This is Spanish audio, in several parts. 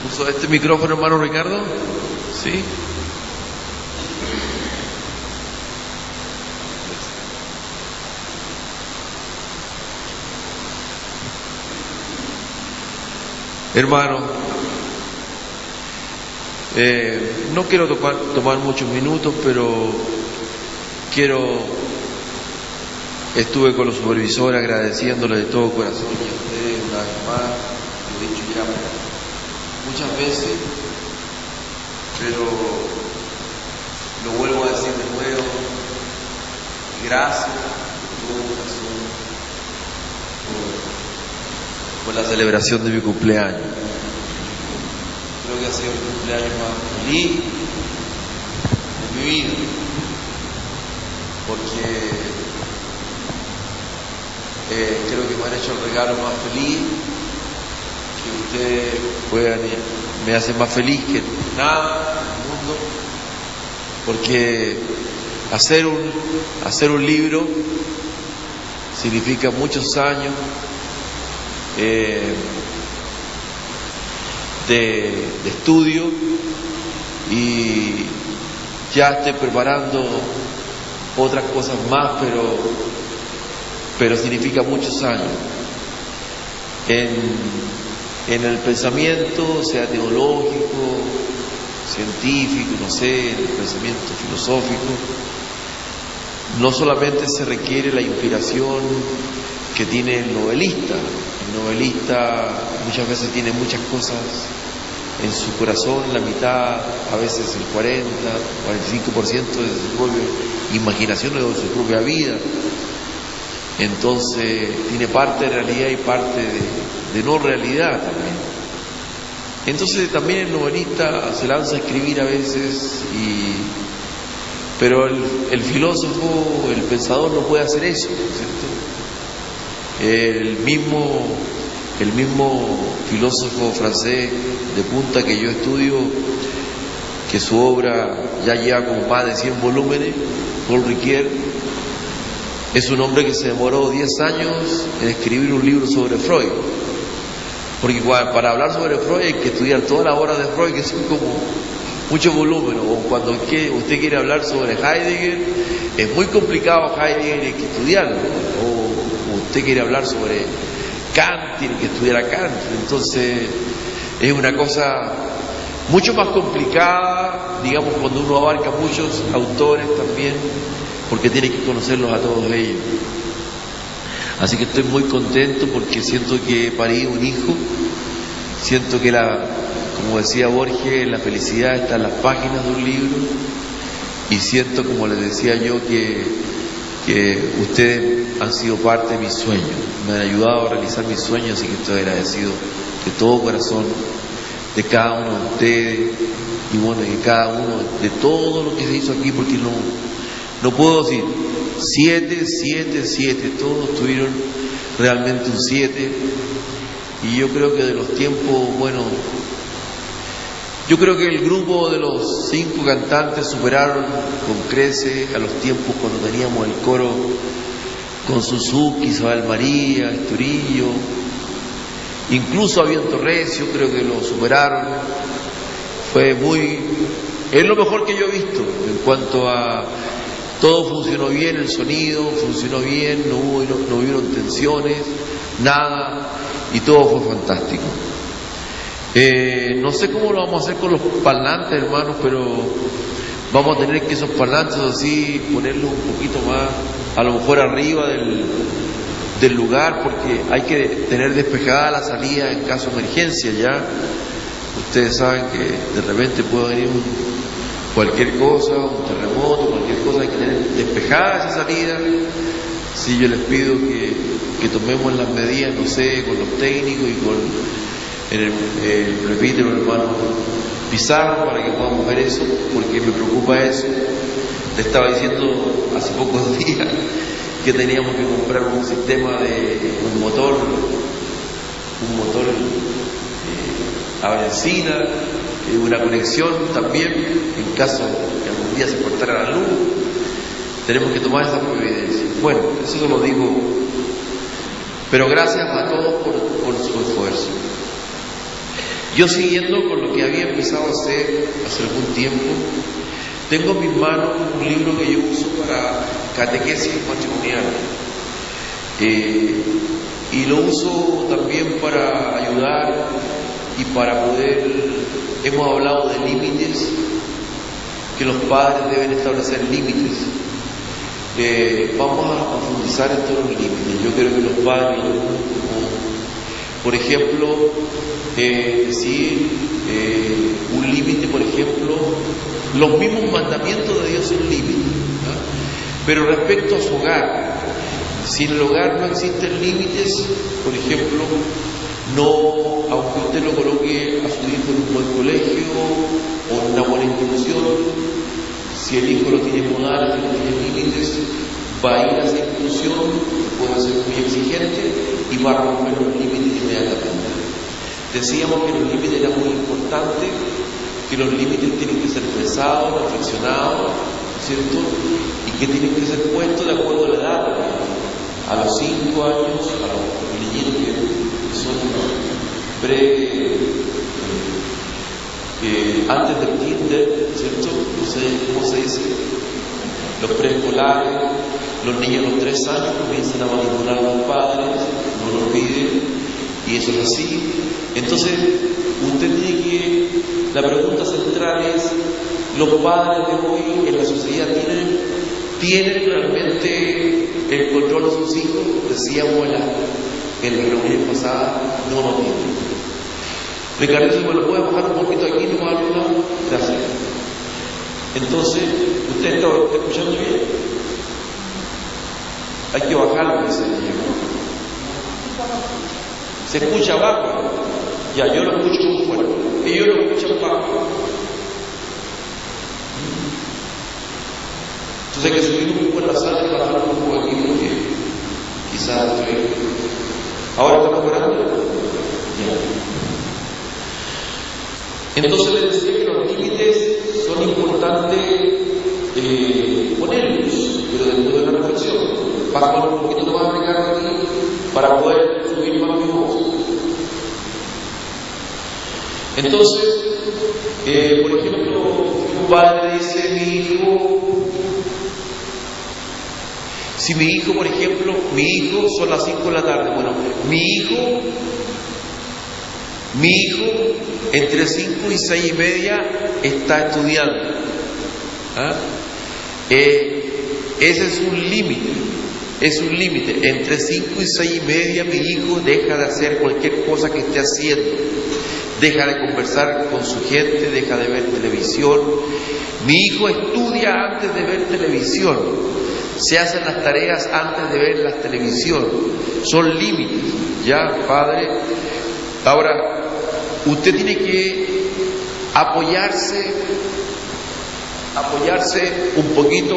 ¿Uso este micrófono, hermano Ricardo? Sí. Hermano, no quiero tomar muchos minutos, pero estuve con los supervisores agradeciéndoles de todo corazón y a ustedes una vez más, lo he dicho ya muchas veces, pero lo vuelvo a decir de nuevo, gracias de todo corazón por la celebración de mi cumpleaños. Creo que ha sido el cumpleaños más feliz de mi vida, porque creo que me han hecho el regalo más feliz que ustedes puedan, me hace más feliz que nada en el mundo, porque hacer un libro significa muchos años de estudio, y ya estoy preparando otras cosas más, pero significa muchos años en el pensamiento, sea teológico, científico, no sé, en el pensamiento filosófico. No solamente se requiere la inspiración que tiene el novelista muchas veces tiene muchas cosas en su corazón, la mitad, a veces el 40, 45% de su propia imaginación o de su propia vida. Entonces tiene parte de realidad y parte de no realidad también. Entonces también el novelista se lanza a escribir a veces, pero el filósofo, el pensador no puede hacer eso, ¿cierto? El mismo filósofo francés de punta que yo estudio, que su obra ya lleva como más de 100 volúmenes, Paul Ricoeur, es un hombre que se demoró 10 años en escribir un libro sobre Freud, porque para hablar sobre Freud hay que estudiar toda la obra de Freud, que son como muchos volúmenes, o cuando usted quiere hablar sobre Heidegger, es muy complicado Heidegger, hay que estudiarlo, o usted quiere hablar sobre Kant, tiene que estudiar a Kant. Entonces es una cosa mucho más complicada, digamos, cuando uno abarca muchos autores también, porque tiene que conocerlos a todos ellos. Así que estoy muy contento porque siento que parí un hijo, siento que como decía Borges, la felicidad está en las páginas de un libro, y siento, como les decía yo, que ustedes han sido parte de mis sueños, me han ayudado a realizar mis sueños, así que estoy agradecido de todo corazón de cada uno de ustedes, y bueno, de cada uno, de todo lo que se hizo aquí, porque no puedo decir 7, todos tuvieron realmente un 7, y yo creo que de los tiempos, bueno, yo creo que el grupo de los 5 cantantes superaron con creces a los tiempos cuando teníamos el coro con Suzuki, Isabel María, Esturillo, incluso a Viento Recio, creo que lo superaron. Es lo mejor que yo he visto en cuanto a todo. Funcionó bien, el sonido funcionó bien, no hubieron tensiones, nada, y todo fue fantástico. No sé cómo lo vamos a hacer con los parlantes, hermanos, pero vamos a tener que esos parlantes así ponerlos un poquito más, a lo mejor arriba del lugar, porque hay que tener despejada la salida en caso de emergencia. Ya ustedes saben que de repente puede venir cualquier cosa, un terremoto, cualquier cosa, hay que tener despejada esa salida. Sí, yo les pido que tomemos las medidas, no sé, con los técnicos y con el prefítero, el hermano Pizarro, para que podamos ver eso, porque me preocupa eso. Le estaba diciendo hace pocos días que teníamos que comprar un sistema de un motor a benzina, una conexión también, en caso que algún día se cortara la luz. Tenemos que tomar esa providencia. Bueno, eso se lo digo, pero gracias a todos por su esfuerzo. Yo, siguiendo con lo que había empezado a hacer hace algún tiempo, tengo en mis manos un libro que yo uso para catequesis matrimonial, y lo uso también para ayudar y para poder, hemos hablado de límites, que los padres deben establecer límites. Vamos a profundizar en todos los límites. Yo creo que los padres, por ejemplo, decir un límite, por ejemplo, los mismos mandamientos de Dios son límites, ¿no? Pero respecto a su hogar, si en el hogar no existen límites, por ejemplo, no, aunque usted lo coloque a su hijo en un buen colegio o en una buena institución, si el hijo no tiene modales, no tiene límites, va a ir a esa institución, puede ser muy exigente y va a romper los límites inmediatamente. Decíamos que los límites eran muy importantes, que los límites tienen que ser pensados, reflexionados, ¿cierto? Y que tienen que ser puestos de acuerdo a la edad. A los 5 años, a los niños que son antes del kinder, ¿cierto? No sé cómo se dice, los preescolares, los niños a los 3 años comienzan a manipular a los padres, no lo piden, y eso es así. Entonces, usted tiene que, la pregunta central es, ¿los padres de hoy en la sociedad tienen realmente el control de sus hijos? Decíamos en la reunión pasada, no lo tienen. Ricardo, ¿me lo puede bajar un poquito aquí? ¿No va a hablar? Gracias. Entonces, ¿usted está escuchando bien? Hay que bajarlo, dice el niño. ¿Se escucha abajo? Ya, yo lo escucho muy fuerte. Ellos lo escuchan abajo. Entonces hay que subir un poco en la sala y bajar un poco aquí porque quizás estoy... ¿Ahora está mejorando? Ya. Entonces les decía que los límites son importantes ponerlos, pero después de una reflexión. Bajo un poquito más Ricardo aquí para poder subir más mi voz. Entonces, por ejemplo, un padre dice: mi hijo, si mi hijo, por ejemplo, mi hijo son las 5 de la tarde, bueno, mi hijo entre 5 y 6 y media está estudiando. ¿Ah? Ese es un límite, entre 5 y 6 y media mi hijo deja de hacer cualquier cosa que esté haciendo, deja de conversar con su gente, deja de ver televisión. Mi hijo estudia antes de ver televisión, se hacen las tareas antes de ver la televisión, son límites, ¿ya, padre? Ahora, usted tiene que apoyarse un poquito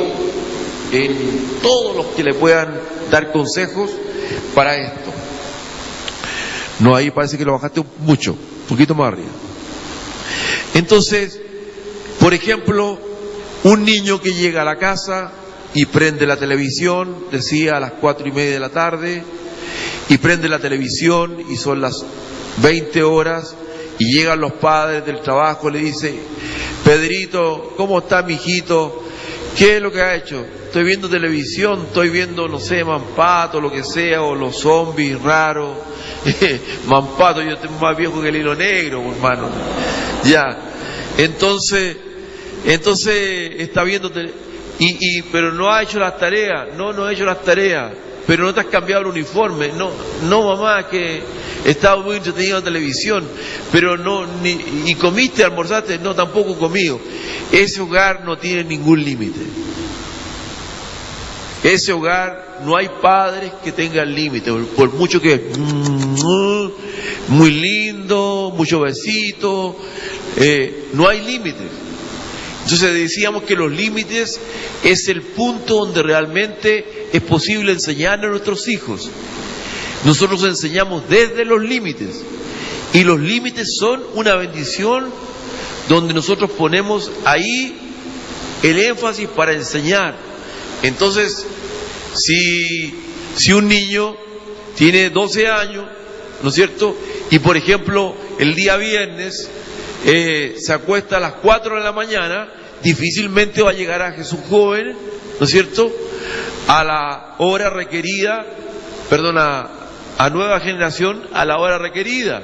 en todos los que le puedan dar consejos para esto. No, ahí parece que lo bajaste mucho, un poquito más arriba. Entonces, por ejemplo, un niño que llega a la casa y prende la televisión, decía a las 4:30 de la tarde, y prende la televisión y son las 20 horas, y llegan los padres del trabajo, le dicen: Pedrito, ¿cómo está mi hijito? ¿Qué es lo que ha hecho? Estoy viendo televisión, estoy viendo, no sé, Mampato, lo que sea, o los zombies raros. Mampato, yo estoy más viejo que el hilo negro, hermano. Ya, entonces está viendo pero no ha hecho las tareas. No ha hecho las tareas. Pero no te has cambiado el uniforme. No, mamá, que estaba muy entretenido en televisión. Pero ¿y comiste, almorzaste? No, tampoco comido. Ese hogar no tiene ningún límite. Ese hogar no hay padres que tengan límite. Por mucho que muy lindo, muchos besitos, no hay límites. Entonces decíamos que los límites es el punto donde realmente es posible enseñarle a nuestros hijos. Nosotros enseñamos desde los límites, y los límites son una bendición donde nosotros ponemos ahí el énfasis para enseñar. Entonces, si un niño tiene 12 años, ¿no es cierto?, y por ejemplo el día viernes se acuesta a las 4 de la mañana, difícilmente va a llegar a Jesús joven, ¿no es cierto?, a la hora requerida, a nueva generación a la hora requerida,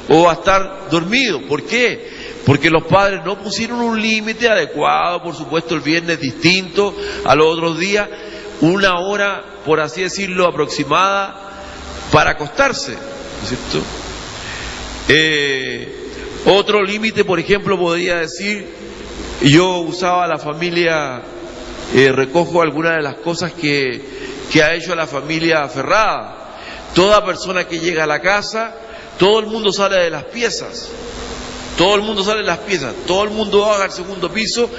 o a estar dormido. ¿Por qué? Porque los padres no pusieron un límite adecuado. Por supuesto, el viernes distinto a los otros días, una hora, por así decirlo, aproximada para acostarse, ¿no es cierto? Otro límite, por ejemplo, podría decir, yo usaba la familia, recojo algunas de las cosas que ha hecho la familia Ferrada. Toda persona que llega a la casa, todo el mundo sale de las piezas. Todo el mundo sale de las piezas, todo el mundo baja al segundo piso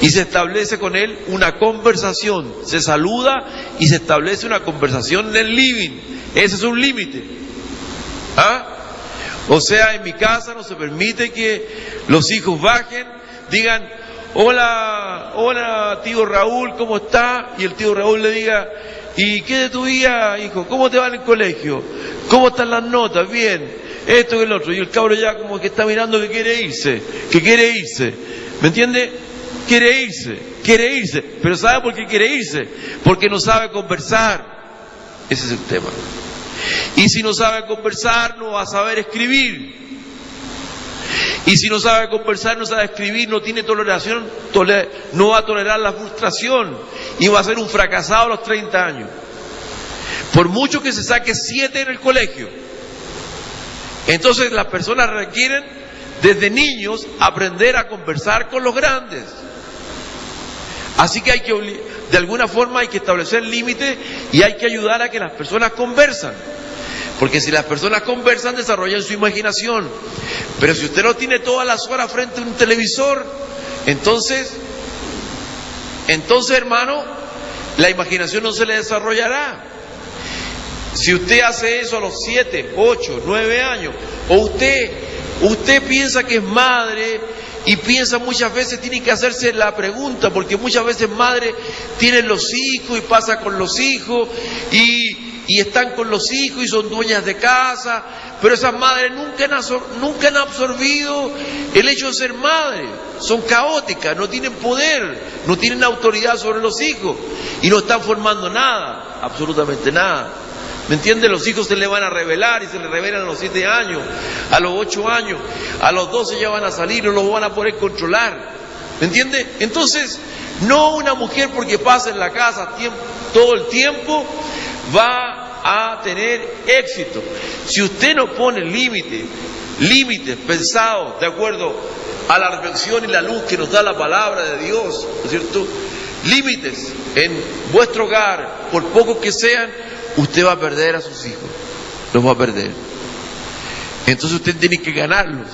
y se establece con él una conversación. Se saluda y se establece una conversación en el living. Ese es un límite. ¿Ah? O sea, en mi casa no se permite que los hijos bajen, digan: hola tío Raúl, ¿cómo está? Y el tío Raúl le diga: ¿y qué de tu vida, hijo? ¿Cómo te va en el colegio? ¿Cómo están las notas? Bien. Esto que el otro. Y el cabro ya como que está mirando que quiere irse. ¿Me entiende? Quiere irse. Pero ¿sabe por qué quiere irse? Porque no sabe conversar. Ese es el tema. Y si no sabe conversar, no va a saber escribir. Y si no sabe conversar, no sabe escribir, no tiene toleración, no va a tolerar la frustración y va a ser un fracasado a los 30 años. Por mucho que se saque 7 en el colegio. Entonces las personas requieren desde niños aprender a conversar con los grandes. Así que de alguna forma hay que establecer límites y hay que ayudar a que las personas conversan. Porque si las personas conversan, desarrollan su imaginación. Pero si usted no tiene todas las horas frente a un televisor, entonces hermano, la imaginación no se le desarrollará. Si usted hace eso a los 7, 8, 9 años, o usted piensa que es madre y piensa muchas veces, tiene que hacerse la pregunta, porque muchas veces madres tienen los hijos y pasa con los hijos y están con los hijos y son dueñas de casa, pero esas madres nunca han absorbido el hecho de ser madre. Son caóticas, no tienen poder, no tienen autoridad sobre los hijos y no están formando nada, absolutamente nada. ¿Me entiende? Los hijos se le van a rebelar y se le rebelan a los 7 años, a los 8 años, a los 12 ya van a salir, no los van a poder controlar. ¿Me entiende? Entonces, no una mujer porque pasa en la casa todo el tiempo va a tener éxito. Si usted no pone límites pensados de acuerdo a la reflexión y la luz que nos da la palabra de Dios, ¿no es cierto? Límites en vuestro hogar, por pocos que sean, usted va a perder a sus hijos, los va a perder. Entonces usted tiene que ganarlos.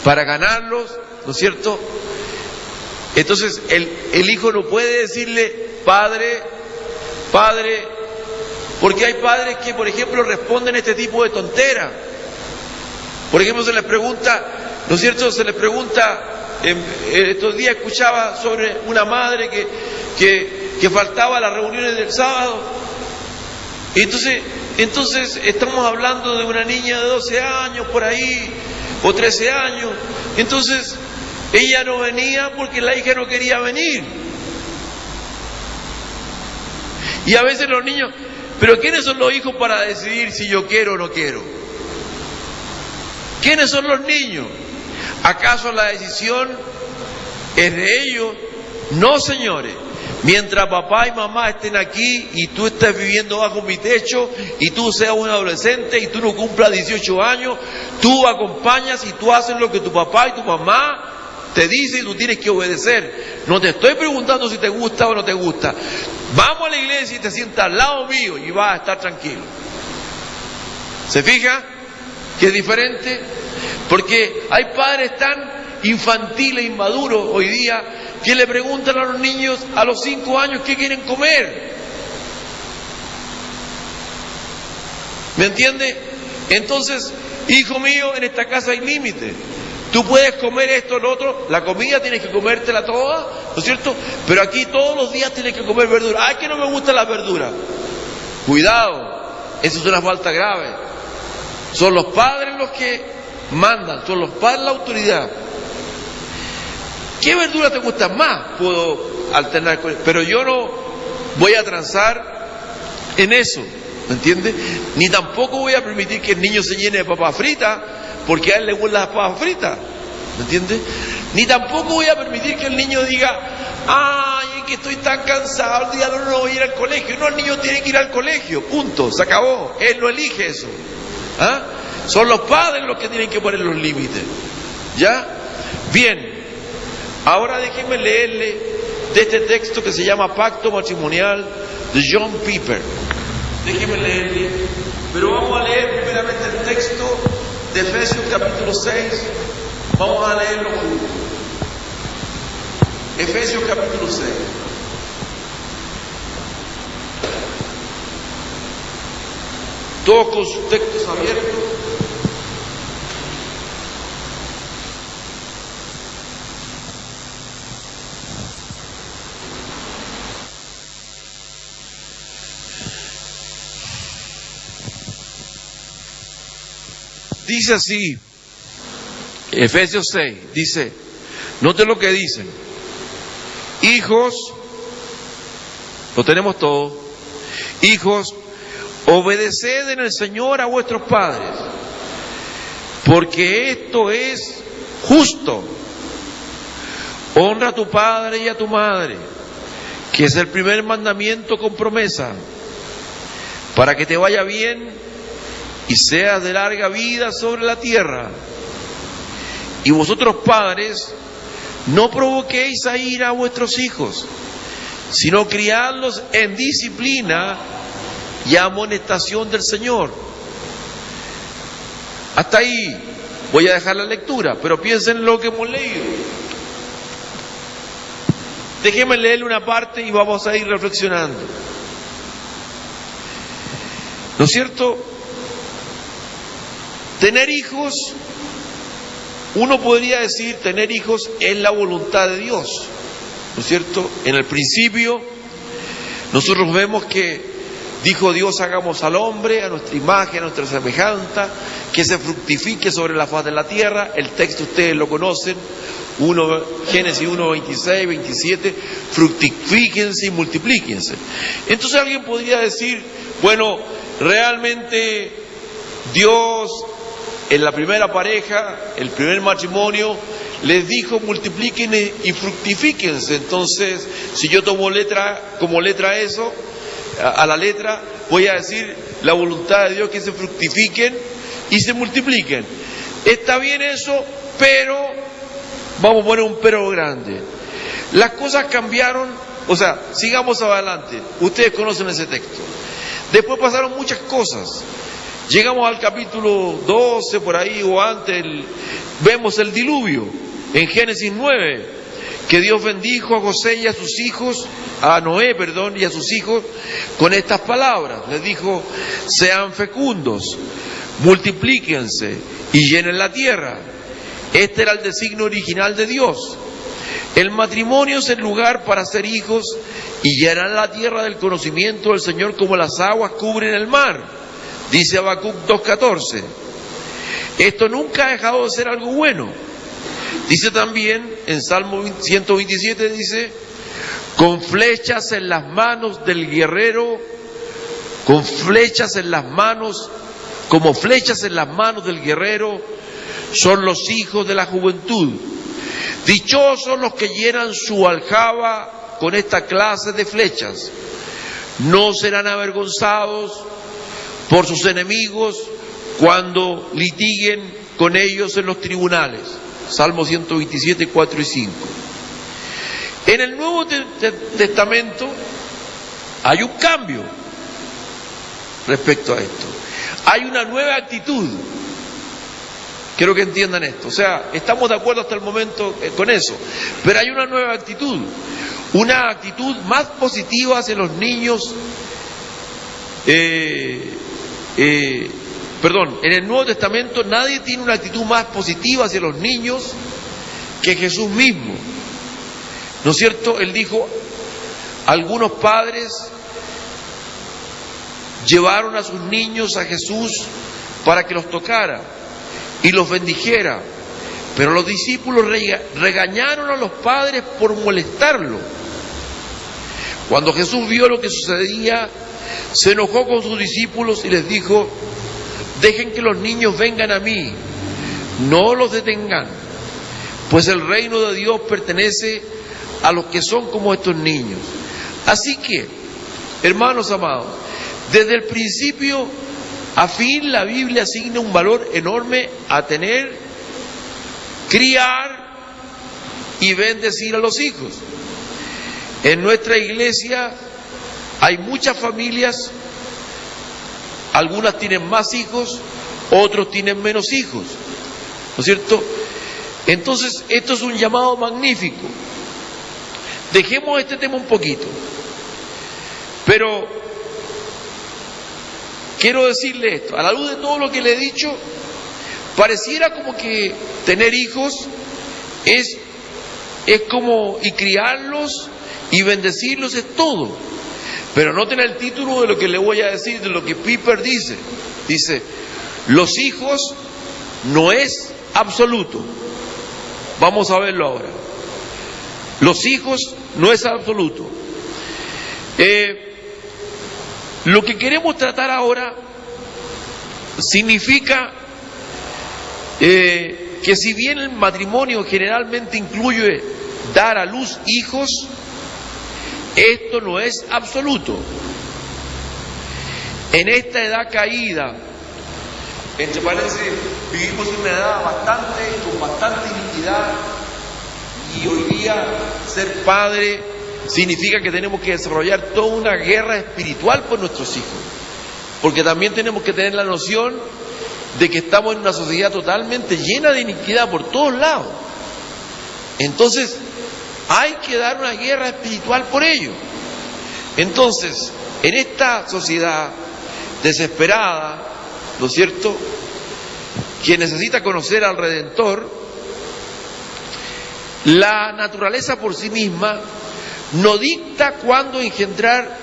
Para ganarlos, ¿no es cierto? Entonces el hijo no puede decirle: padre, porque hay padres que, por ejemplo, responden este tipo de tonteras. Por ejemplo, se les pregunta, ¿no es cierto? Se les pregunta, estos días escuchaba sobre una madre que faltaba a las reuniones del sábado. Y entonces estamos hablando de una niña de 12 años por ahí, o 13 años. Entonces ella no venía porque la hija no quería venir. Y a veces los niños, pero ¿quiénes son los hijos para decidir si yo quiero o no quiero? ¿Quiénes son los niños? ¿Acaso la decisión es de ellos? No, señores. Mientras papá y mamá estén aquí y tú estés viviendo bajo mi techo y tú seas un adolescente y tú no cumplas 18 años, tú acompañas y tú haces lo que tu papá y tu mamá te dicen y tú tienes que obedecer. No te estoy preguntando si te gusta o no te gusta. Vamos a la iglesia y te sientas al lado mío y vas a estar tranquilo. ¿Se fija que es diferente? Porque hay padres tan infantiles, inmaduros hoy día, que le preguntan a los niños a los 5 años qué quieren comer. ¿Me entiende? Entonces, hijo mío, en esta casa hay límites. Tú puedes comer esto o lo otro, la comida tienes que comértela toda, ¿no es cierto? Pero aquí todos los días tienes que comer verdura. ¡Ay, que no me gustan las verduras! Cuidado, eso es una falta grave. Son los padres los que mandan, son los padres la autoridad. ¿Qué verdura te gusta más? Puedo alternar con eso, pero yo no voy a transar en eso, ¿me entiendes? Ni tampoco voy a permitir que el niño se llene de papas fritas, porque a él le gustan las papas fritas, ¿me entiendes? Ni tampoco voy a permitir que el niño diga, ay, es que estoy tan cansado, el día no voy a ir al colegio. No, el niño tiene que ir al colegio, punto, se acabó, él no elige eso. ¿Ah? Son los padres los que tienen que poner los límites, ¿ya? Bien, ahora déjenme leerle de este texto que se llama Pacto Matrimonial de John Piper. Déjenme leerle, pero vamos a leer primeramente el texto de Efesios capítulo 6, vamos a leerlo juntos. Efesios capítulo 6. Todos con sus textos abiertos. Dice así, Efesios 6, dice, noten lo que dicen, hijos, lo tenemos todo, hijos, obedeced en el Señor a vuestros padres, porque esto es justo. Honra a tu padre y a tu madre, que es el primer mandamiento con promesa, para que te vaya bien y seas de larga vida sobre la tierra. Y vosotros padres, no provoquéis a ira a vuestros hijos, sino criadlos en disciplina y amonestación del Señor. Hasta ahí voy a dejar la lectura, pero piensen en lo que hemos leído. Déjenme leerle una parte y vamos a ir reflexionando. ¿No es cierto? Tener hijos, uno podría decir, tener hijos es la voluntad de Dios, ¿no es cierto? En el principio, nosotros vemos que dijo Dios, hagamos al hombre a nuestra imagen, a nuestra semejanza, que se fructifique sobre la faz de la tierra. El texto ustedes lo conocen, Génesis 1, 26, 27, fructifíquense y multiplíquense. Entonces alguien podría decir, bueno, realmente Dios en la primera pareja, el primer matrimonio, les dijo multipliquen y fructifíquense. Entonces, si yo tomo como letra eso, a la letra, voy a decir la voluntad de Dios que se fructifiquen y se multipliquen. Está bien eso, pero vamos a poner un pero grande. Las cosas cambiaron, o sea, sigamos adelante. Ustedes conocen ese texto. Después pasaron muchas cosas. Llegamos al capítulo 12 por ahí o antes, vemos el diluvio en Génesis 9, que Dios bendijo a José y a sus hijos, a Noé, perdón, y a sus hijos con estas palabras. Les dijo, sean fecundos, multiplíquense y llenen la tierra. Este era el designio original de Dios. El matrimonio es el lugar para hacer hijos y llenar la tierra del conocimiento del Señor como las aguas cubren el mar. Dice Habacuc 2:14. Esto nunca ha dejado de ser algo bueno. Dice también en Salmo 127, dice, con flechas en las manos del guerrero, con flechas en las manos, como flechas en las manos del guerrero, son los hijos de la juventud. Dichosos los que llenan su aljaba con esta clase de flechas. No serán avergonzados por sus enemigos cuando litiguen con ellos en los tribunales. Salmo 127, 4 y 5. En el Nuevo Testamento hay un cambio respecto a esto. Hay una nueva actitud. Quiero que entiendan esto. O sea, estamos de acuerdo hasta el momento con eso, pero hay una nueva actitud. Una actitud más positiva hacia los niños. En el Nuevo Testamento nadie tiene una actitud más positiva hacia los niños que Jesús mismo. ¿No es cierto? Él dijo, algunos padres llevaron a sus niños a Jesús para que los tocara. y los bendijera. Pero los discípulos regañaron a los padres por molestarlo. Cuando Jesús vio lo que sucedía, se enojó con sus discípulos y les dijo: dejen que los niños vengan a mí, no los detengan, pues el reino de Dios pertenece a los que son como estos niños. Así que, hermanos amados, desde el principio a fin la Biblia asigna un valor enorme a tener, criar y bendecir a los hijos. En nuestra iglesia hay muchas familias, algunas tienen más hijos, otros tienen menos hijos, ¿no es cierto? Entonces, esto es un llamado magnífico. Dejemos este tema un poquito, pero quiero decirle esto, a la luz de todo lo que le he dicho, pareciera como que tener hijos es como, y criarlos y bendecirlos es todo. Pero noten el título de lo que le voy a decir, de lo que Piper dice. Dice, los hijos no es absoluto. Vamos a verlo ahora. Los hijos no es absoluto. Lo que queremos tratar ahora significa que si bien el matrimonio generalmente incluye dar a luz hijos, esto no es absoluto. En esta edad caída, entre paréntesis, vivimos en una edad con bastante iniquidad, y hoy día ser padre significa que tenemos que desarrollar toda una guerra espiritual por nuestros hijos, porque también tenemos que tener la noción de que estamos en una sociedad totalmente llena de iniquidad por todos lados. Entonces hay que dar una guerra espiritual por ello. Entonces, en esta sociedad desesperada, ¿no es cierto?, que necesita conocer al Redentor, la naturaleza por sí misma nos dicta cuándo engendrar,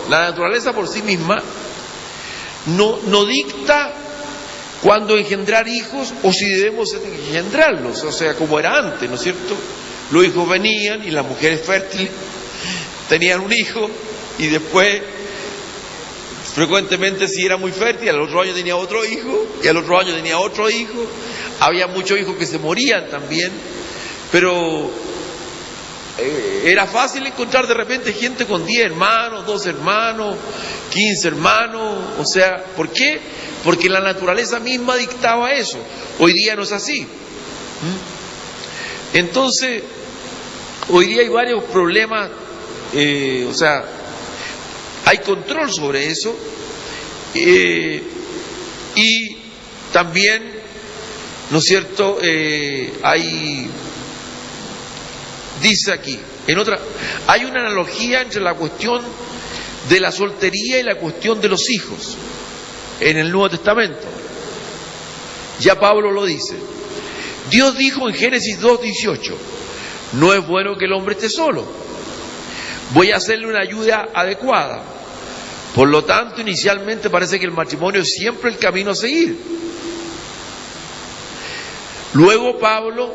la naturaleza por sí misma no dicta cuándo engendrar hijos o si debemos engendrarlos, o sea, como era antes, ¿no es cierto? Los hijos venían y las mujeres fértiles tenían un hijo y después, frecuentemente, si era muy fértil, al otro año tenía otro hijo y al otro año tenía otro hijo. Había muchos hijos que se morían también, pero era fácil encontrar de repente gente con 10 hermanos, 12 hermanos, 15 hermanos, o sea, ¿por qué? Porque la naturaleza misma dictaba eso. Hoy día no es así. Entonces, hoy día hay varios problemas, o sea, hay control sobre eso, y también, ¿no es cierto?, dice aquí, hay una analogía entre la cuestión de la soltería y la cuestión de los hijos en el Nuevo Testamento. Ya Pablo lo dice. Dios dijo en Génesis 2:18, no es bueno que el hombre esté solo, voy a hacerle una ayuda adecuada. Por lo tanto, inicialmente parece que el matrimonio es siempre el camino a seguir. Luego Pablo,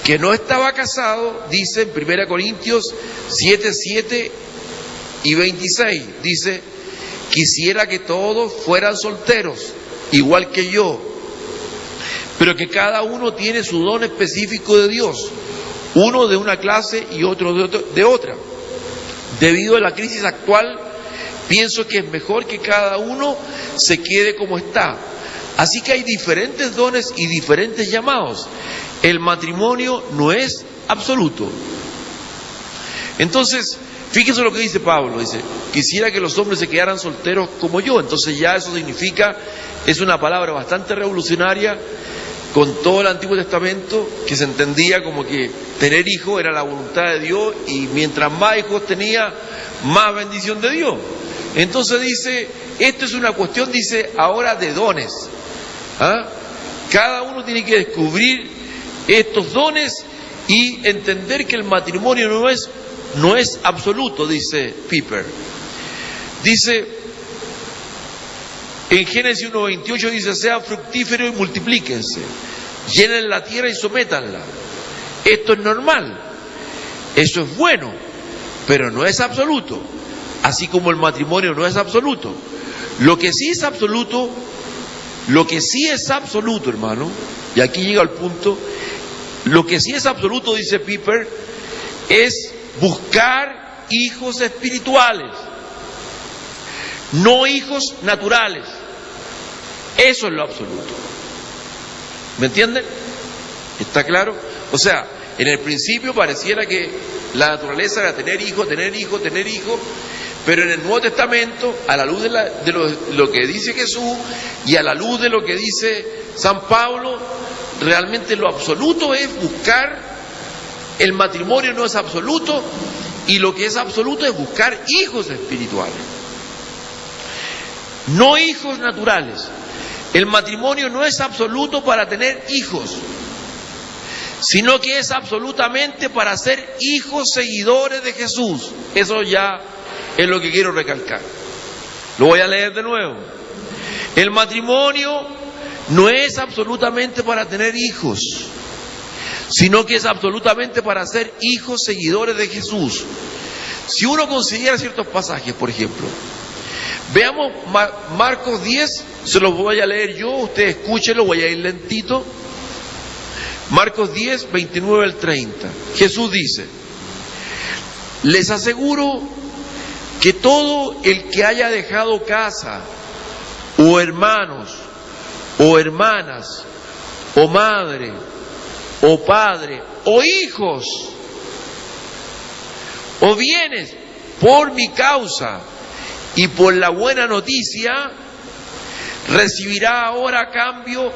que no estaba casado, dice en 1 Corintios 7:7 y 26, dice, quisiera que todos fueran solteros, igual que yo, pero que cada uno tiene su don específico de Dios, uno de una clase y otro de otra. Debido a la crisis actual, pienso que es mejor que cada uno se quede como está. Así que hay diferentes dones y diferentes llamados. El matrimonio no es absoluto. Entonces, fíjense lo que dice Pablo, dice, quisiera que los hombres se quedaran solteros como yo. Entonces ya eso significa, es una palabra bastante revolucionaria con todo el Antiguo Testamento, que se entendía como que tener hijos era la voluntad de Dios y mientras más hijos tenía, más bendición de Dios. Entonces dice, esto es una cuestión, dice, ahora de dones. Cada uno tiene que descubrir estos dones y entender que el matrimonio no es absoluto, dice Piper. Dice, En Génesis 1:28 dice: sean fructíferos y multiplíquense, llenen la tierra y sométanla. Esto es normal, eso es bueno, pero no es absoluto, así como el matrimonio no es absoluto. Lo que sí es absoluto, hermano, y aquí llega el punto, lo que sí es absoluto, dice Piper, es buscar hijos espirituales, no hijos naturales. Eso es lo absoluto. ¿Me entienden? ¿Está claro? O sea, en el principio pareciera que la naturaleza era tener hijos, pero en el Nuevo Testamento, a la luz de lo que dice Jesús y a la luz de lo que dice San Pablo, realmente lo absoluto es buscar, el matrimonio no es absoluto, y lo que es absoluto es buscar hijos espirituales, no hijos naturales. El matrimonio no es absoluto para tener hijos, sino que es absolutamente para ser hijos seguidores de Jesús. Eso ya es lo que quiero recalcar. Lo voy a leer de nuevo. El matrimonio no es absolutamente para tener hijos, sino que es absolutamente para ser hijos seguidores de Jesús. Si uno considera ciertos pasajes, por ejemplo, veamos Marcos 10, se los voy a leer yo, ustedes escúchenlo, voy a ir lentito. Marcos 10, 29 al 30. Jesús dice: les aseguro que todo el que haya dejado casa, o hermanos, o hermanas, o madre, o padre, o hijos, o bienes, por mi causa y por la buena noticia, recibirá ahora a cambio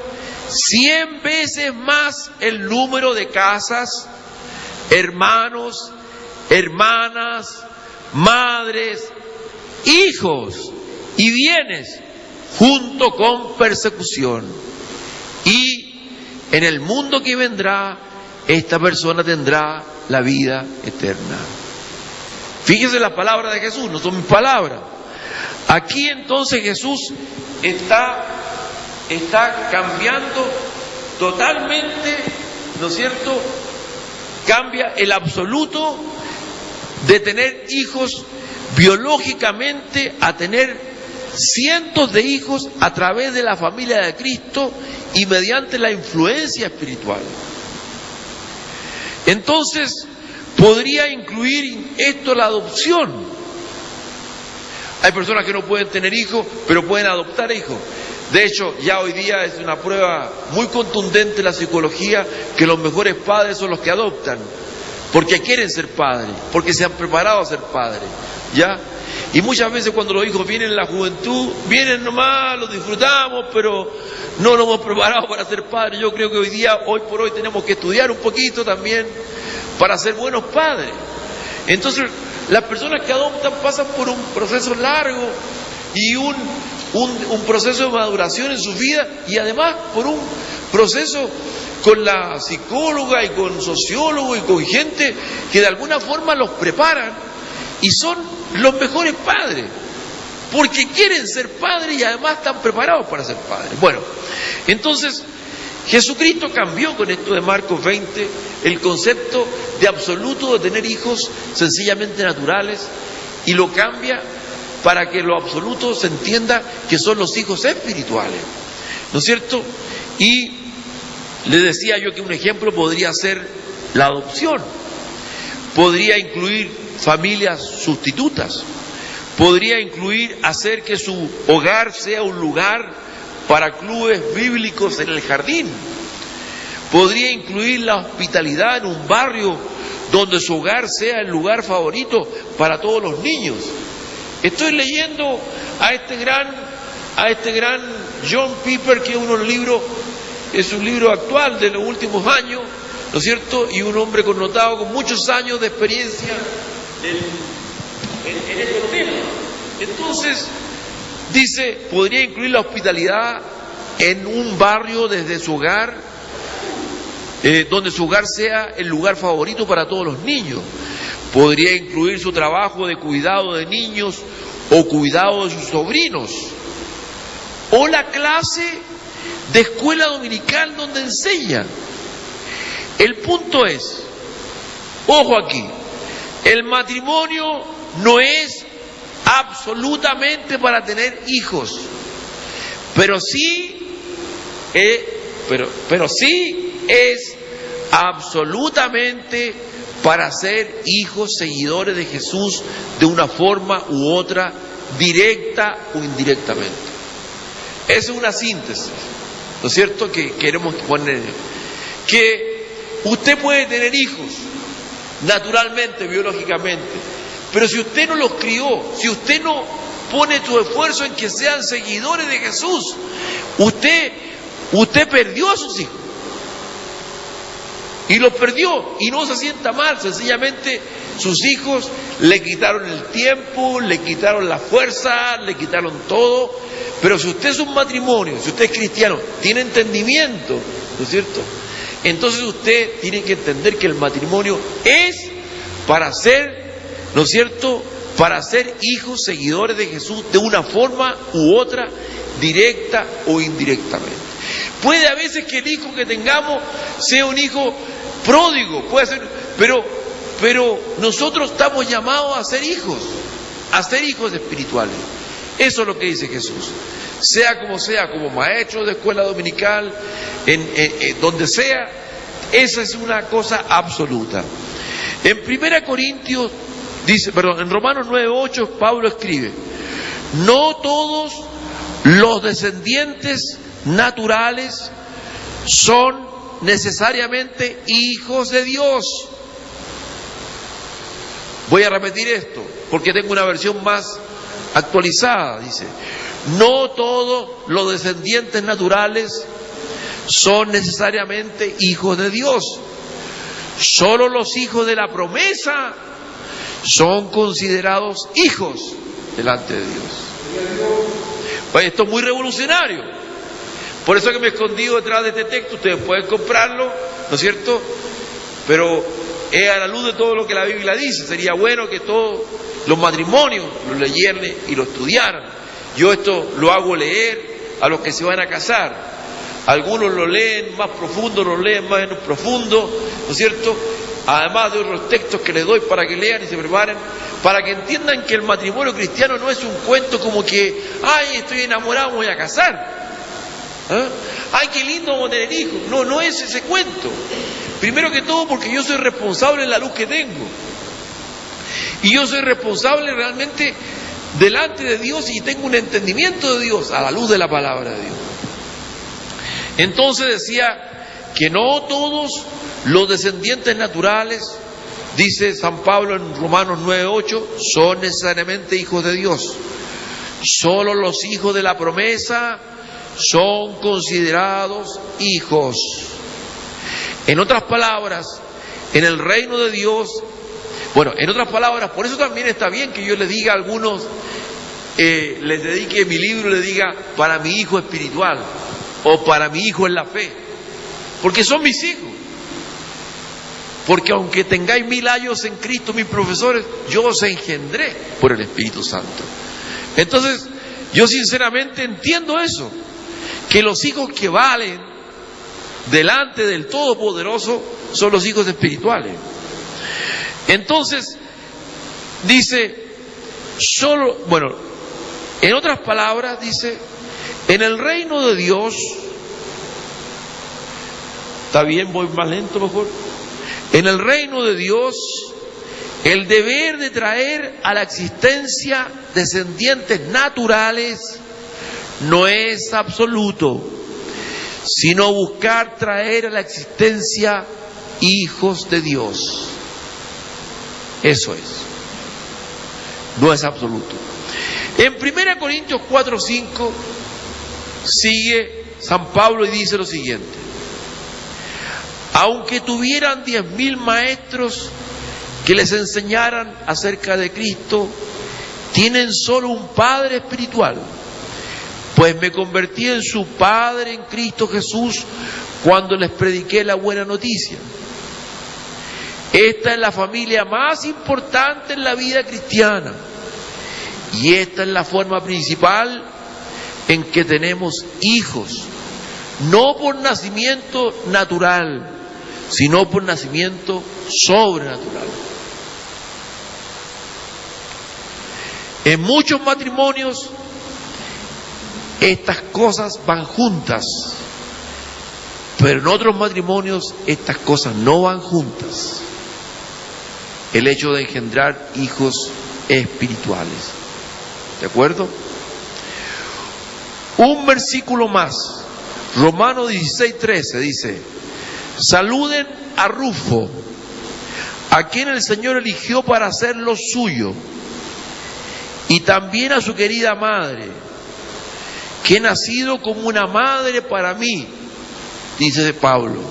100 veces más el número de casas, hermanos, hermanas, madres, hijos y bienes, junto con persecución. Y en el mundo que vendrá, esta persona tendrá la vida eterna. Fíjese las palabras de Jesús, no son mis palabras. Aquí entonces Jesús está cambiando totalmente, ¿no es cierto? Cambia el absoluto de tener hijos biológicamente a tener cientos de hijos a través de la familia de Cristo y mediante la influencia espiritual. Entonces, podría incluir esto la adopción. Hay personas que no pueden tener hijos, pero pueden adoptar hijos. De hecho, ya hoy día es una prueba muy contundente en la psicología que los mejores padres son los que adoptan, porque quieren ser padres, porque se han preparado a ser padres, ¿ya? Y muchas veces cuando los hijos vienen en la juventud, vienen nomás, los disfrutamos, pero no nos hemos preparado para ser padres. Yo creo que hoy por hoy tenemos que estudiar un poquito también para ser buenos padres. Entonces, las personas que adoptan pasan por un proceso largo y un proceso de maduración en su vida, y además por un proceso con la psicóloga y con sociólogos y con gente que de alguna forma los preparan y son los mejores padres, porque quieren ser padres y además están preparados para ser padres. Bueno, entonces Jesucristo cambió con esto de Marcos 20 el concepto de absoluto de tener hijos sencillamente naturales, y lo cambia para que lo absoluto se entienda que son los hijos espirituales, ¿no es cierto? Y le decía yo que un ejemplo podría ser la adopción, podría incluir familias sustitutas, podría incluir hacer que su hogar sea un lugar para clubes bíblicos en el jardín, podría incluir la hospitalidad en un barrio donde su hogar sea el lugar favorito para todos los niños. Estoy leyendo a este gran John Piper, que es un libro actual de los últimos años, ¿no es cierto? Y un hombre connotado con muchos años de experiencia en estos temas. Entonces, dice, podría incluir la hospitalidad en un barrio desde su hogar, donde su hogar sea el lugar favorito para todos los niños. Podría incluir su trabajo de cuidado de niños o cuidado de sus sobrinos. o la clase de escuela dominical donde enseñan. El punto es, ojo aquí, el matrimonio no es absolutamente para tener hijos, pero sí es absolutamente para ser hijos seguidores de Jesús de una forma u otra, directa o indirectamente. Esa es una síntesis, ¿no es cierto?, que queremos poner. Que usted puede tener hijos naturalmente, biológicamente, pero si usted no los crió, si usted no pone su esfuerzo en que sean seguidores de Jesús, usted perdió a sus hijos. Y los perdió, y no se sienta mal, sencillamente sus hijos le quitaron el tiempo, le quitaron la fuerza, le quitaron todo. Pero si usted es un matrimonio, si usted es cristiano, tiene entendimiento, ¿no es cierto?, entonces usted tiene que entender que el matrimonio es para ser, ¿no es cierto?, para ser hijos seguidores de Jesús de una forma u otra, directa o indirectamente. Puede a veces que el hijo que tengamos sea un hijo pródigo, puede ser, pero nosotros estamos llamados a ser hijos espirituales. Eso es lo que dice Jesús. Sea, como maestro de escuela dominical, donde sea, esa es una cosa absoluta. En 1 Corintios, en Romanos 9:8, Pablo escribe: no todos los descendientes naturales son necesariamente hijos de Dios. Voy a repetir esto porque tengo una versión más actualizada. Dice: no todos los descendientes naturales son necesariamente hijos de Dios. Solo los hijos de la promesa son considerados hijos delante de Dios. Pues esto es muy revolucionario. Por eso que me he escondido detrás de este texto. Ustedes pueden comprarlo, ¿no es cierto? Pero es a la luz de todo lo que la Biblia dice. Sería bueno que todos los matrimonios lo leyeran y lo estudiaran. Yo esto lo hago leer a los que se van a casar. Algunos lo leen más profundo, lo leen más menos profundo, ¿no es cierto? Además de otros textos que les doy para que lean y se preparen, para que entiendan que el matrimonio cristiano no es un cuento como que, ay, estoy enamorado, me voy a casar. Ay, qué lindo vamos a tener hijos. No, no es ese cuento. Primero que todo porque yo soy responsable de la luz que tengo. Y yo soy responsable realmente delante de Dios y tengo un entendimiento de Dios a la luz de la palabra de Dios. Entonces decía que no todos los descendientes naturales, dice San Pablo en Romanos 9:8, son necesariamente hijos de Dios. Solo los hijos de la promesa son considerados hijos. En otras palabras, en el reino de Dios, en otras palabras, por eso también está bien que yo les diga a algunos, les dedique mi libro y les diga para mi hijo espiritual o para mi hijo en la fe, porque son mis hijos. Porque aunque tengáis 1000 años en Cristo, mis profesores, yo os engendré por el Espíritu Santo. Entonces, yo sinceramente entiendo eso, que los hijos que valen delante del Todopoderoso son los hijos espirituales. Entonces, dice, en otras palabras, dice, en el reino de Dios, ¿está bien? Voy más lento mejor. En el reino de Dios, el deber de traer a la existencia descendientes naturales no es absoluto, sino buscar traer a la existencia hijos de Dios. Eso es. No es absoluto. En 1 Corintios 4:5 sigue San Pablo y dice lo siguiente: aunque tuvieran 10.000 maestros que les enseñaran acerca de Cristo, tienen solo un Padre espiritual, pues me convertí en su Padre en Cristo Jesús cuando les prediqué la buena noticia. Esta es la familia más importante en la vida cristiana, y esta es la forma principal en que tenemos hijos, no por nacimiento natural, sino por nacimiento sobrenatural. En muchos matrimonios estas cosas van juntas, pero en otros matrimonios estas cosas no van juntas. El hecho de engendrar hijos espirituales. ¿De acuerdo? Un versículo más, Romanos 16:13 dice: saluden a Rufo, a quien el Señor eligió para hacerlo suyo, y también a su querida madre, que ha nacido como una madre para mí, dice Pablo.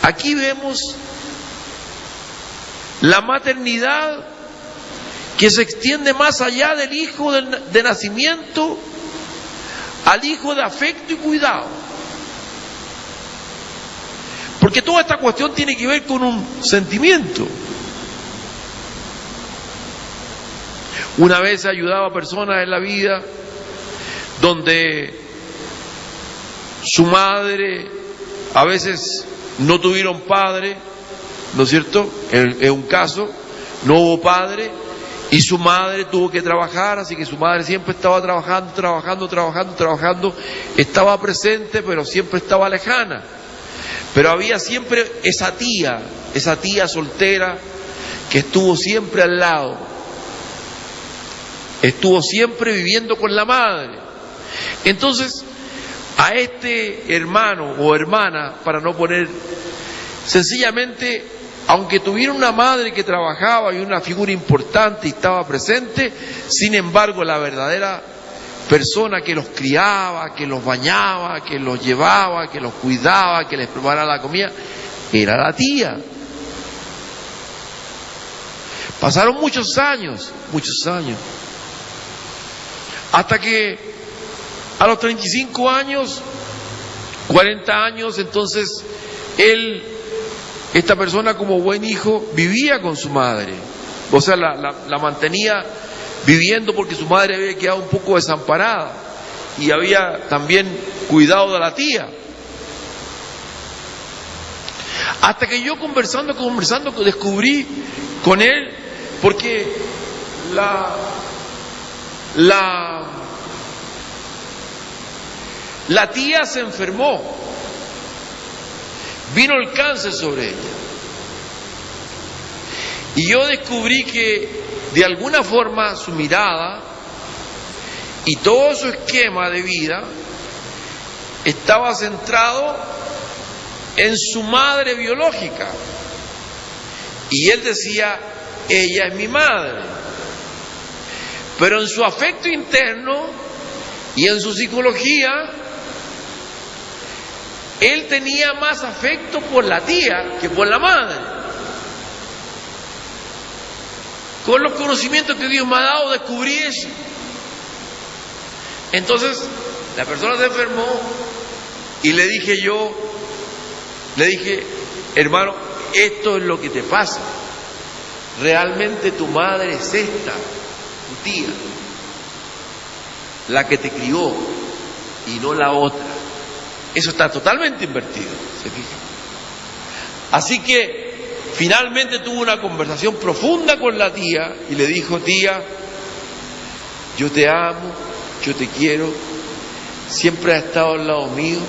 Aquí vemos la maternidad que se extiende más allá del hijo de nacimiento al hijo de afecto y cuidado. Porque toda esta cuestión tiene que ver con un sentimiento. Una vez ayudaba a personas en la vida donde su madre a veces no tuvieron padre, ¿no es cierto? En un caso no hubo padre y su madre tuvo que trabajar, así que su madre siempre estaba trabajando, estaba presente pero siempre estaba lejana. Pero había siempre esa tía soltera que estuvo siempre al lado, estuvo siempre viviendo con la madre. Entonces, a este hermano o hermana, para no poner, sencillamente, aunque tuviera una madre que trabajaba y una figura importante y estaba presente, sin embargo, la verdadera persona que los criaba, que los bañaba, que los llevaba, que los cuidaba, que les preparaba la comida, era la tía. Pasaron muchos años, hasta que a los 35 años, 40 años, entonces esta persona como buen hijo vivía con su madre, o sea, la mantenía viviendo porque su madre había quedado un poco desamparada y había también cuidado de la tía. Hasta que yo conversando, descubrí con él, porque la tía se enfermó, vino el cáncer sobre ella, y yo descubrí que de alguna forma su mirada y todo su esquema de vida estaba centrado en su madre biológica, y él decía: ella es mi madre. Pero en su afecto interno y en su psicología, él tenía más afecto por la tía que por la madre. Con los conocimientos que Dios me ha dado, descubrí eso. Entonces, la persona se enfermó y le dije, hermano, esto es lo que te pasa. Realmente tu madre es esta, tu tía, la que te crió y no la otra. Eso está totalmente invertido, ¿se fija? Así que finalmente tuvo una conversación profunda con la tía y le dijo: tía, yo te amo, yo te quiero, siempre has estado al lado mío,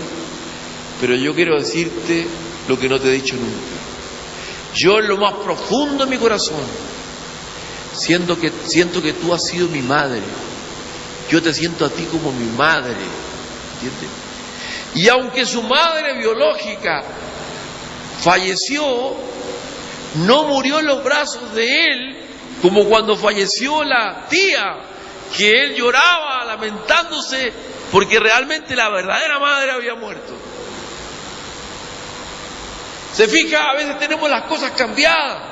pero yo quiero decirte lo que no te he dicho nunca. Yo en lo más profundo de mi corazón siento que tú has sido mi madre. Yo te siento a ti como mi madre, ¿entiendes? Y aunque su madre biológica falleció, no murió en los brazos de él como cuando falleció la tía, que él lloraba lamentándose porque realmente la verdadera madre había muerto. Se fija, a veces tenemos las cosas cambiadas.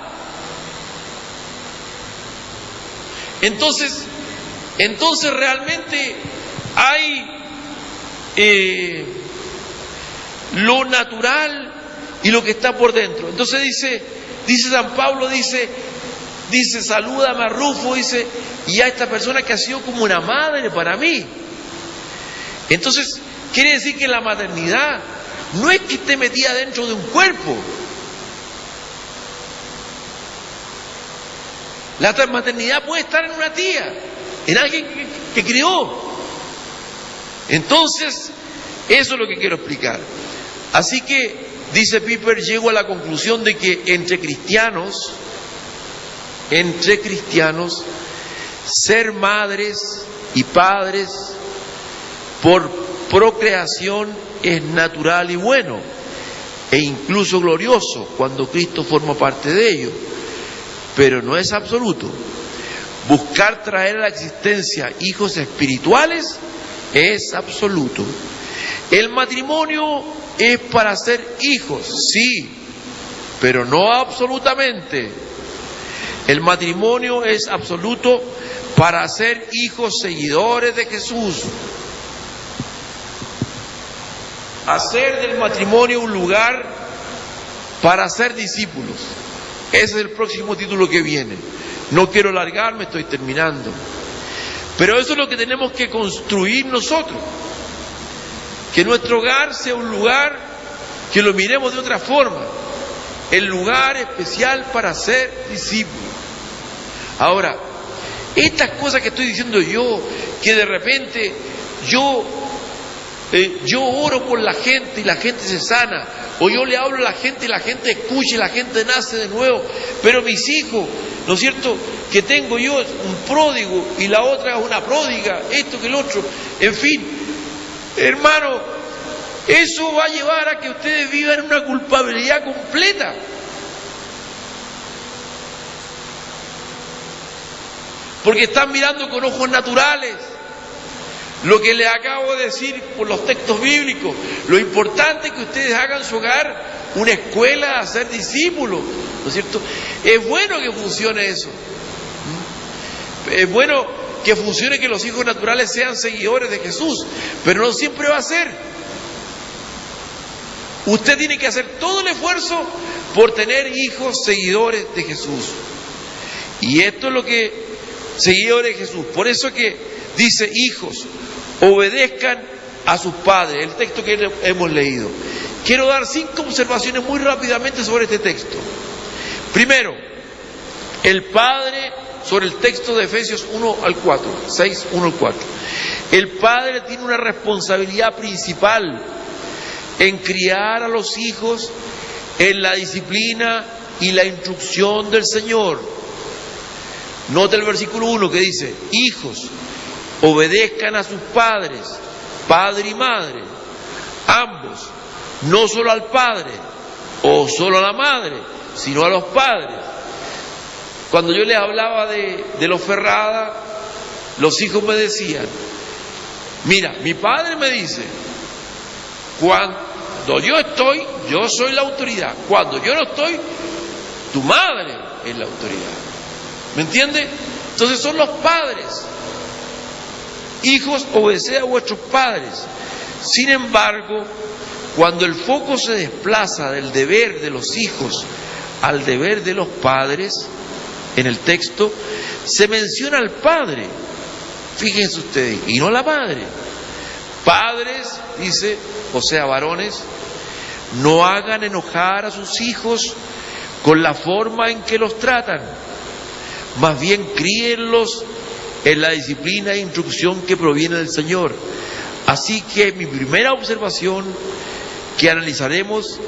Entonces realmente hay lo natural y lo que está por dentro. Entonces dice San Pablo, dice, salúdame a Rufo, dice, y a esta persona que ha sido como una madre para mí. Entonces, quiere decir que la maternidad no es que esté metida dentro de un cuerpo. La maternidad puede estar en una tía, en alguien que crió. Entonces, eso es lo que quiero explicar. Así que, dice Piper, llego a la conclusión de que entre cristianos, ser madres y padres por procreación es natural y bueno, e incluso glorioso cuando Cristo forma parte de ello, pero no es absoluto. Buscar traer a la existencia hijos espirituales es absoluto. El matrimonio es para ser hijos, sí, pero no absolutamente. El matrimonio es absoluto para ser hijos seguidores de Jesús. Hacer del matrimonio un lugar para ser discípulos. Ese es el próximo título que viene. No quiero alargarme, estoy terminando. Pero eso es lo que tenemos que construir nosotros. Que nuestro hogar sea un lugar que lo miremos de otra forma. El lugar especial para ser discípulos. Ahora, estas cosas que estoy diciendo yo, que de repente yo oro por la gente y la gente se sana, o yo le hablo a la gente y la gente escucha y la gente nace de nuevo, pero mis hijos, ¿no es cierto?, que tengo yo es un pródigo y la otra es una pródiga, esto que el otro, en fin, hermano, eso va a llevar a que ustedes vivan una culpabilidad completa. Porque están mirando con ojos naturales lo que les acabo de decir por los textos bíblicos. Lo importante es que ustedes hagan su hogar una escuela a ser discípulos, ¿no es cierto? Es bueno que funcione eso. Es bueno que funcione que los hijos naturales sean seguidores de Jesús, pero no siempre va a ser. Usted tiene que hacer todo el esfuerzo por tener hijos seguidores de Jesús. Y esto es lo que seguidores de Jesús. Por eso que dice, hijos, obedezcan a sus padres. El texto que hemos leído. Quiero dar 5 observaciones muy rápidamente sobre este texto. Primero, el padre, sobre el texto de Efesios 1 al 4, 6, 1 al 4. El padre tiene una responsabilidad principal en criar a los hijos en la disciplina y la instrucción del Señor. Nota el versículo 1 que dice, hijos, obedezcan a sus padres, padre y madre, ambos, no solo al padre o solo a la madre, sino a los padres. Cuando yo les hablaba de los Ferrada, los hijos me decían, mira, mi padre me dice, cuando yo estoy, yo soy la autoridad. Cuando yo no estoy, tu madre es la autoridad. ¿Me entiende? Entonces son los padres. Hijos, obedeced a vuestros padres. Sin embargo, cuando el foco se desplaza del deber de los hijos al deber de los padres, en el texto, se menciona al padre. Fíjense ustedes, y no la madre. Padres, dice, o sea, varones, no hagan enojar a sus hijos con la forma en que los tratan. Más bien críenlos en la disciplina e instrucción que proviene del Señor. Así que mi primera observación que analizaremos,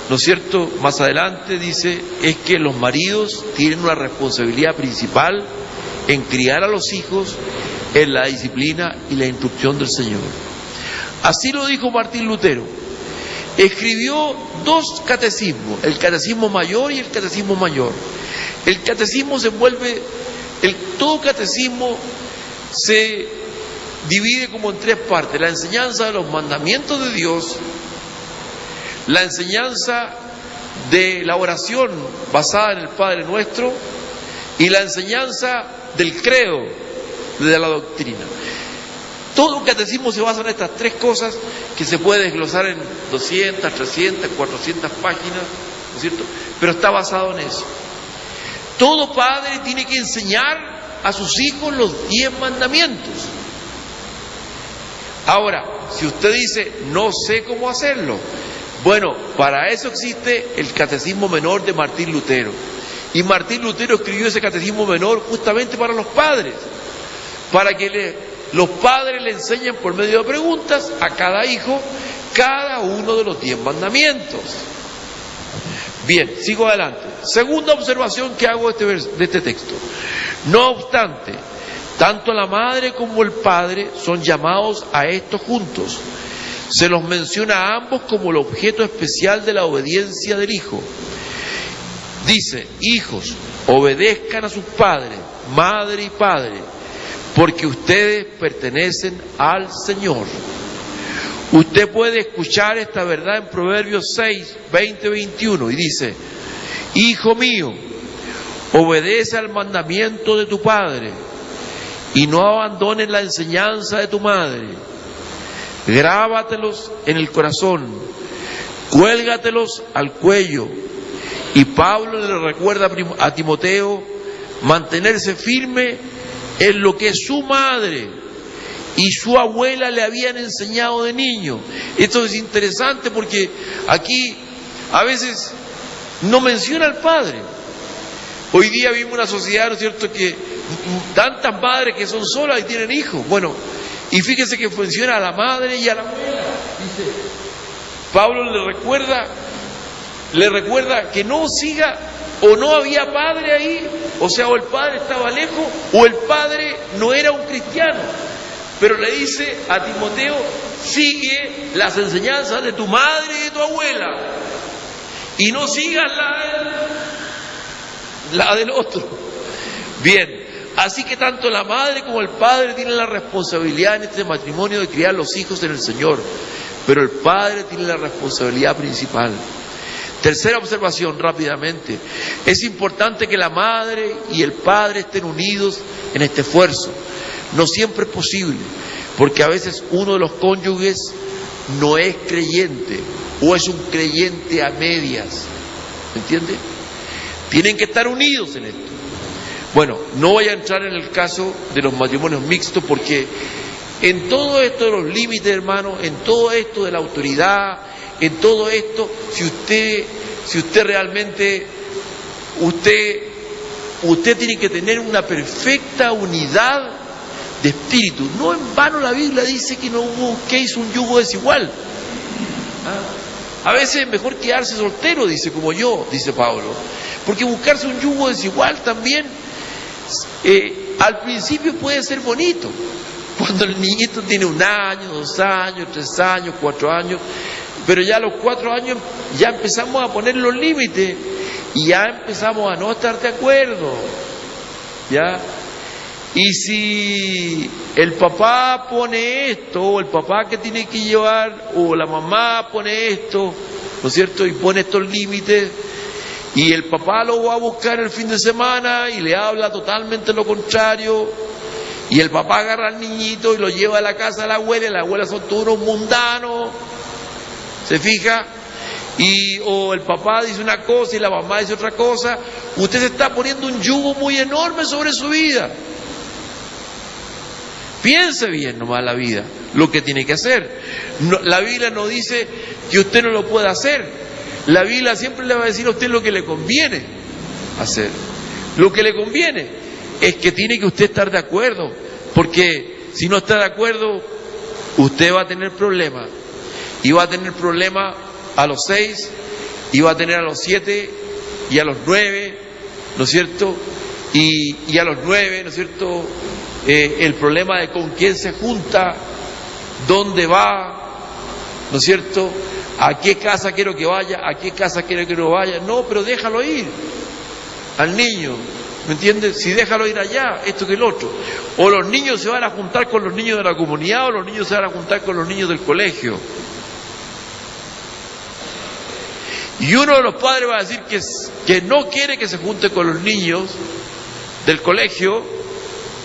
¿no es cierto?, más adelante, dice, es que los maridos tienen una responsabilidad principal en criar a los hijos en la disciplina y la instrucción del Señor. Así lo dijo Martín Lutero. Escribió 2 catecismos, el catecismo mayor y el catecismo mayor. El catecismo se envuelve, todo catecismo se divide como en 3 partes: la enseñanza de los mandamientos de Dios, la enseñanza de la oración basada en el Padre Nuestro y la enseñanza del credo, de la doctrina. Todo catecismo se basa en estas 3 cosas que se puede desglosar en 200, 300, 400 páginas, ¿no es cierto? Pero está basado en eso. Todo padre tiene que enseñar a sus hijos los 10 mandamientos. Ahora, si usted dice, no sé cómo hacerlo, bueno, para eso existe el Catecismo Menor de Martín Lutero. Y Martín Lutero escribió ese Catecismo Menor justamente para los padres, para que los padres le enseñen por medio de preguntas a cada hijo cada uno de los 10 mandamientos. Bien, sigo adelante. Segunda observación que hago de este texto. No obstante, tanto la madre como el padre son llamados a esto juntos. Se los menciona a ambos como el objeto especial de la obediencia del hijo. Dice, hijos, obedezcan a sus padres, madre y padre, porque ustedes pertenecen al Señor. Usted puede escuchar esta verdad en Proverbios 6, 20, 21, y dice, hijo mío, obedece al mandamiento de tu padre, y no abandones la enseñanza de tu madre. Grábatelos en el corazón, cuélgatelos al cuello. Y Pablo le recuerda a Timoteo mantenerse firme en lo que su madre y su abuela le habían enseñado de niño. Esto es interesante porque aquí a veces no menciona al padre. Hoy día vivimos una sociedad, ¿no es cierto?, que tantas madres que son solas y tienen hijos. Bueno, y fíjese que menciona a la madre y a la abuela. Dice, Pablo le recuerda que no siga, o no había padre ahí, o sea, o el padre estaba lejos, o el padre no era un cristiano. Pero le dice a Timoteo, sigue las enseñanzas de tu madre y de tu abuela, y no sigas la del otro. Bien, así que tanto la madre como el padre tienen la responsabilidad en este matrimonio de criar los hijos en el Señor, pero el padre tiene la responsabilidad principal. Tercera observación, rápidamente. Es importante que la madre y el padre estén unidos en este esfuerzo. No siempre es posible, porque a veces uno de los cónyuges no es creyente o es un creyente a medias. ¿Me entiende? Tienen que estar unidos en esto. Bueno, no voy a entrar en el caso de los matrimonios mixtos, porque en todo esto de los límites, hermano, en todo esto de la autoridad, en todo esto, si usted realmente, usted tiene que tener una perfecta unidad de espíritu. No en vano la Biblia dice que no busquéis un yugo desigual. A veces es mejor quedarse soltero, dice, como yo, dice Pablo, porque buscarse un yugo desigual también al principio puede ser bonito, cuando el niñito tiene 1 año, 2 años, 3 años, 4 años, pero ya a los 4 años ya empezamos a poner los límites y ya empezamos a no estar de acuerdo, ¿ya? Y si el papá pone esto, o el papá que tiene que llevar, o la mamá pone esto, ¿no es cierto?, y pone estos límites, y el papá lo va a buscar el fin de semana y le habla totalmente lo contrario, y el papá agarra al niñito y lo lleva a la casa de la abuela, y la abuela son todos unos mundanos, ¿se fija? O el papá dice una cosa y la mamá dice otra cosa, usted se está poniendo un yugo muy enorme sobre su vida. Piense bien nomás la vida, lo que tiene que hacer. No, la Biblia no dice que usted no lo pueda hacer. La Biblia siempre le va a decir a usted lo que le conviene hacer. Lo que le conviene es que tiene que usted estar de acuerdo, porque si no está de acuerdo, usted va a tener problemas. Y va a tener problemas a los 6, y va a tener a los 7, y a los 9, ¿no es cierto? Y a los 9, ¿no es cierto?, el problema de con quién se junta, dónde va, ¿no es cierto?, a qué casa quiero que vaya, a qué casa quiero que no vaya. No, pero déjalo ir al niño, ¿me entiendes? Si déjalo ir allá, esto que el otro. O los niños se van a juntar con los niños de la comunidad, o los niños se van a juntar con los niños del colegio. Y uno de los padres va a decir que no quiere que se junte con los niños del colegio,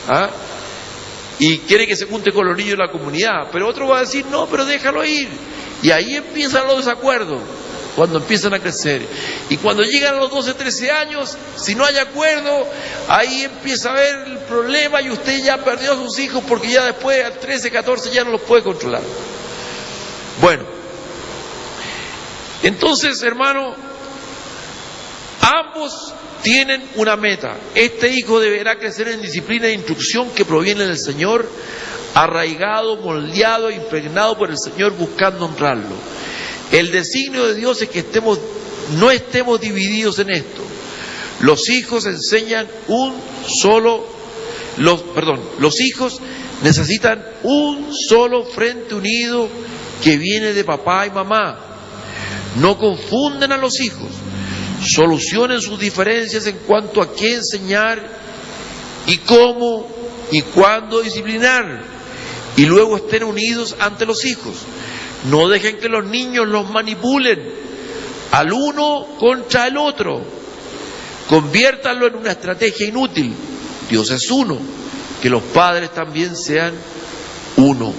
¿ah?, y quiere que se junte con los niños de la comunidad, pero otro va a decir, no, pero déjalo ir. Y ahí empiezan los desacuerdos. cuando empiezan a crecer. Y cuando llegan a los 12, 13 años, si no hay acuerdo, ahí empieza a haber el problema y usted ya perdió a sus hijos porque ya después, a 13, 14, ya no los puede controlar. Bueno, entonces, hermano, ambos tienen una meta. Este hijo deberá crecer en disciplina e instrucción que proviene del Señor, arraigado, moldeado, impregnado por el Señor, buscando honrarlo. El designio de Dios es que no estemos divididos en esto. Los hijos enseñan los hijos necesitan un solo frente unido que viene de papá y mamá. No confundan a los hijos. Solucionen sus diferencias en cuanto a qué enseñar y cómo y cuándo disciplinar. Y luego estén unidos ante los hijos. No dejen que los niños los manipulen al uno contra el otro. Conviértanlo en una estrategia inútil. Dios es uno. Que los padres también sean uno.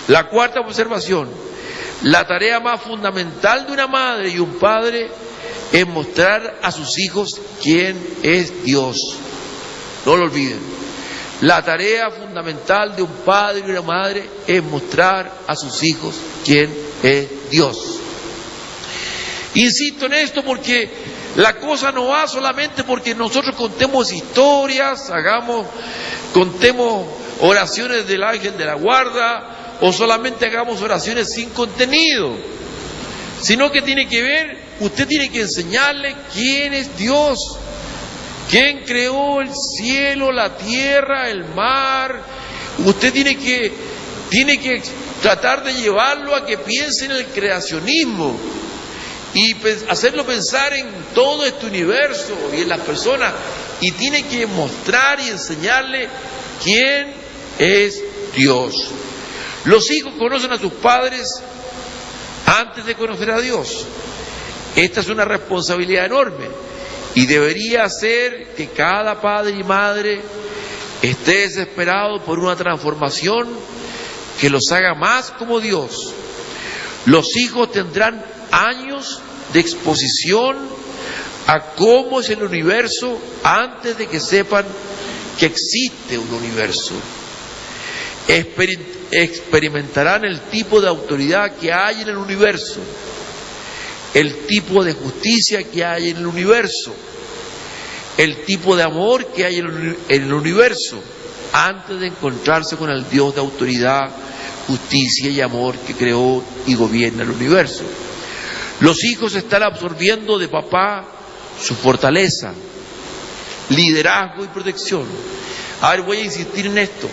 La cuarta observación. La tarea más fundamental de una madre y un padre es mostrar a sus hijos quién es Dios. No lo olviden. La tarea fundamental de un padre y una madre es mostrar a sus hijos quién es Dios. Insisto en esto porque la cosa no va solamente porque nosotros contemos historias, contemos oraciones del ángel de la guarda o solamente hagamos oraciones sin contenido, sino que tiene que ver, usted tiene que enseñarle quién es Dios. ¿Quién creó el cielo, la tierra, el mar? Usted tiene que tratar de llevarlo a que piense en el creacionismo y hacerlo pensar en todo este universo y en las personas. Y tiene que mostrar y enseñarle quién es Dios. Los hijos conocen a sus padres antes de conocer a Dios. Esta es una responsabilidad enorme. Y debería ser que cada padre y madre esté desesperado por una transformación que los haga más como Dios. Los hijos tendrán años de exposición a cómo es el universo antes de que sepan que existe un universo. Experimentarán el tipo de autoridad que hay en el universo, el tipo de justicia que hay en el universo, el tipo de amor que hay en el universo, antes de encontrarse con el Dios de autoridad, justicia y amor que creó y gobierna el universo. Los hijos están absorbiendo de papá su fortaleza, liderazgo y protección. A ver, voy a insistir en esto.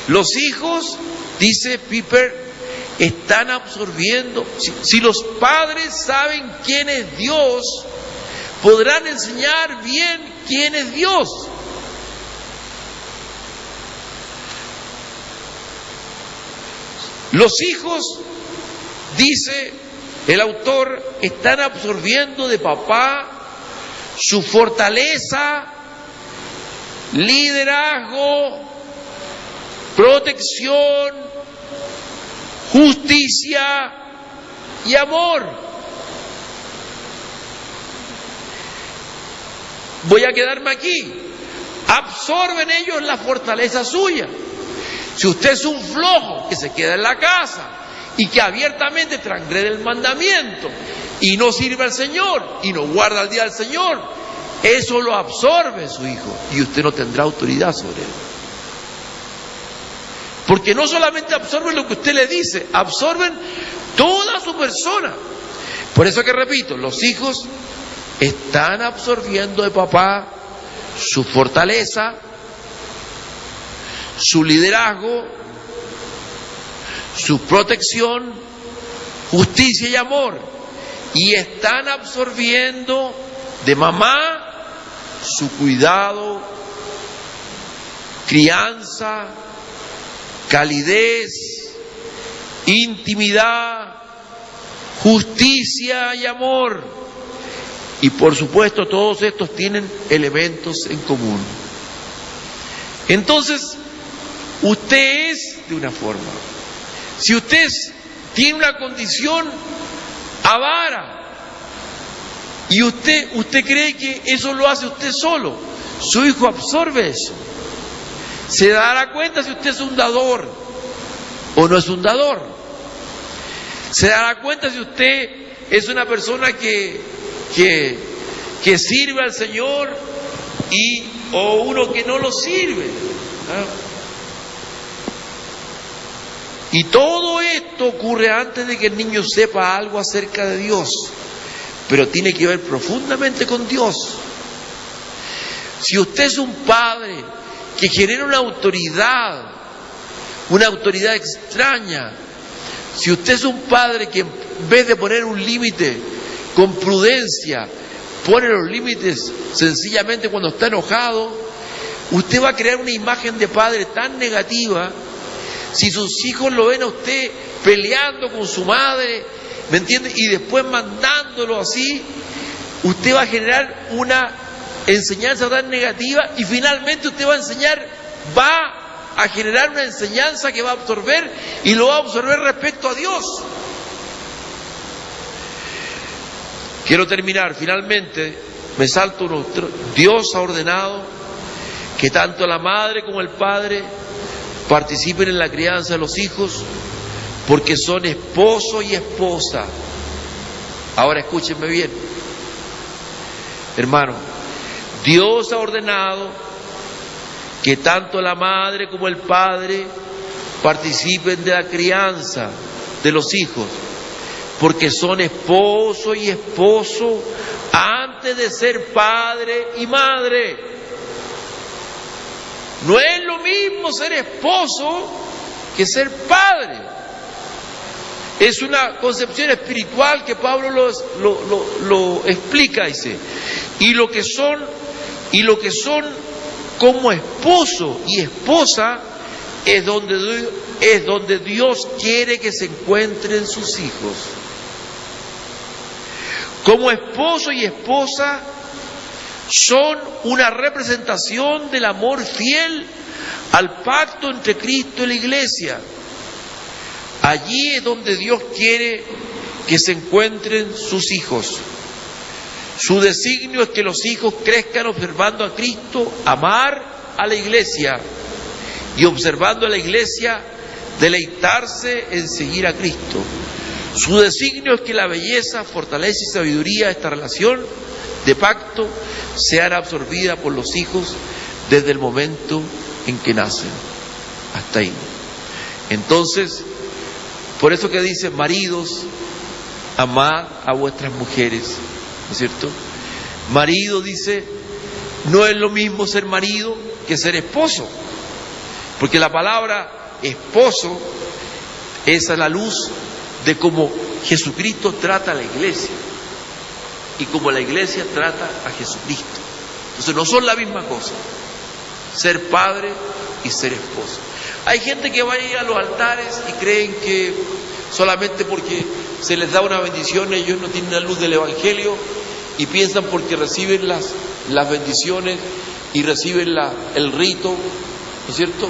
Los hijos, dice Piper, están absorbiendo. Si los padres saben quién es Dios, podrán enseñar bien quién es Dios. Los hijos, dice el autor, están absorbiendo de papá su fortaleza, liderazgo, protección, justicia y amor. Voy a quedarme aquí. Absorben ellos la fortaleza suya. Si usted es un flojo que se queda en la casa y que abiertamente transgrede el mandamiento y no sirve al Señor y no guarda el día del Señor, eso lo absorbe su hijo y usted no tendrá autoridad sobre él. Porque no solamente absorben lo que usted le dice, absorben toda su persona. Por eso que repito, los hijos están absorbiendo de papá su fortaleza, su liderazgo, su protección, justicia y amor. Y están absorbiendo de mamá su cuidado, crianza, calidez, intimidad, justicia y amor. Y por supuesto todos estos tienen elementos en común. Entonces, usted es de una forma. Si usted tiene una condición avara, Y usted cree que eso lo hace usted solo. Su hijo absorbe eso. Se dará cuenta si usted es un dador o no es un dador. Se dará cuenta si usted es una persona que sirve al Señor o uno que no lo sirve. Y todo esto ocurre antes de que el niño sepa algo acerca de Dios, pero tiene que ver profundamente con Dios. Si usted es un padre que genera una autoridad extraña, si usted es un padre que en vez de poner un límite con prudencia, pone los límites sencillamente cuando está enojado, usted va a crear una imagen de padre tan negativa. Si sus hijos lo ven a usted peleando con su madre, ¿me entiende? Y después mandándolo así, usted va a generar una enseñanza tan negativa y finalmente usted va a generar una enseñanza que va a absorber y lo va a absorber respecto a Dios. Quiero terminar, finalmente, me salto Dios ha ordenado que tanto la madre como el padre participen en la crianza de los hijos porque son esposo y esposa. Ahora escúchenme bien, hermano. Dios ha ordenado que tanto la madre como el padre participen de la crianza de los hijos, porque son esposo y esposo antes de ser padre y madre. No es lo mismo ser esposo que ser padre. Es una concepción espiritual que Pablo lo explica, dice. Y lo que son como esposo y esposa es donde Dios quiere que se encuentren sus hijos. Como esposo y esposa son una representación del amor fiel al pacto entre Cristo y la Iglesia. Allí es donde Dios quiere que se encuentren sus hijos. Su designio es que los hijos crezcan observando a Cristo, amar a la Iglesia y observando a la Iglesia, deleitarse en seguir a Cristo. Su designio es que la belleza, fortaleza y sabiduría de esta relación de pacto sean absorbidas por los hijos desde el momento en que nacen. Hasta ahí. Entonces, por eso que dice, maridos, amad a vuestras mujeres, ¿no es cierto? Marido, dice, no es lo mismo ser marido que ser esposo, porque la palabra esposo es a la luz de cómo Jesucristo trata a la iglesia y cómo la iglesia trata a Jesucristo. Entonces no son la misma cosa, ser padre y ser esposo. Hay gente que va a ir a los altares y creen que solamente porque se les da una bendición ellos no tienen la luz del Evangelio, y piensan porque reciben las bendiciones y reciben el rito, ¿no es cierto?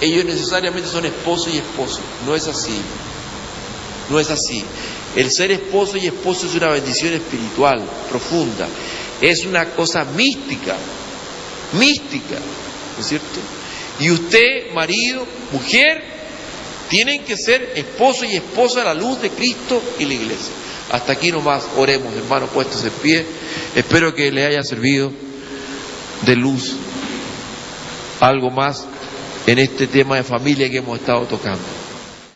Ellos necesariamente son esposo y esposa. No es así. No es así. El ser esposo y esposo es una bendición espiritual profunda. Es una cosa mística, ¿no es cierto? Y usted, marido, mujer, tienen que ser esposo y esposa a la luz de Cristo y la iglesia. Hasta aquí nomás, oremos, hermanos, puestos en pie. Espero que les haya servido de luz algo más en este tema de familia que hemos estado tocando.